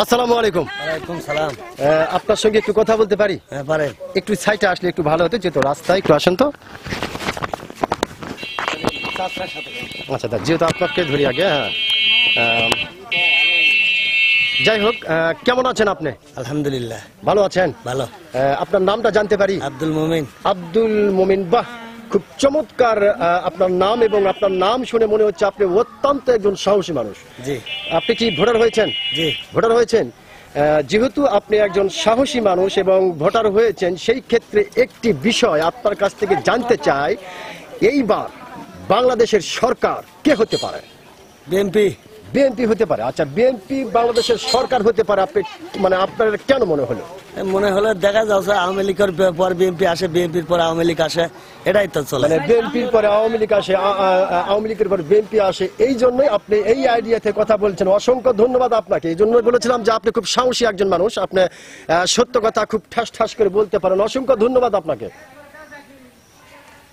আসসালামু আলাইকুম। ওয়ালাইকুম সালাম। আপনার সঙ্গে একটু কথা বলতে পারি? হ্যাঁ পারেন। একটু সাইডে আসলে একটু ভালো হতো, যেহেতু রাস্তায় একটু আসেন তো। আচ্ছা যেহেতু আপনাকে ধরি আগে। হ্যাঁ যাই হোক, কেমন আছেন আপনি? আলহামদুলিল্লাহ ভালো আছেন? ভালো। আপনার নামটা জানতে পারি? আব্দুল মুমিন। আব্দুল মুমিন, বাহ, খুব চমৎকার আপনার নাম, এবং আপনার নাম শুনে মনে হচ্ছে আপনি অত্যন্ত একজন সাহসী মানুষ। জি। আপনি কি ভোটার হয়েছেন? জি। ভোটার হয়েছেন। যেহেতু আপনি একজন সাহসী মানুষ এবং ভোটার হয়েছেন, সেই ক্ষেত্রে একটি বিষয় আপনার কাছ থেকে জানতে চাই, এইবার বাংলাদেশের সরকার কে হতে পারে? বিএনপি। বিএনপি হতে পারে। আচ্ছা, বিএনপি বাংলাদেশের সরকার হতে পারে, আপনি মানে আপনার কেন মনে হলো? মনে হলো দেখা যাচ্ছে আওয়ামী লীগের পর বিএনপি আসে, বিএনপির পর আওয়ামী লীগ আসে, এটাই তো চলে। মানে বিএনপির পরে আওয়ামী লীগ আসে, আওয়ামী লীগের পরে বিএনপি আসে, এই জন্যই আপনি এই আইডিয়াতে কথা বলছেন। অসংখ্য ধন্যবাদ আপনাকে। এই জন্য বলেছিলাম যে আপনি খুব সাহসী একজন মানুষ, আপনি সত্য কথা খুব ঠাস ঠাস করে বলতে পারেন। অসংখ্য ধন্যবাদ আপনাকে।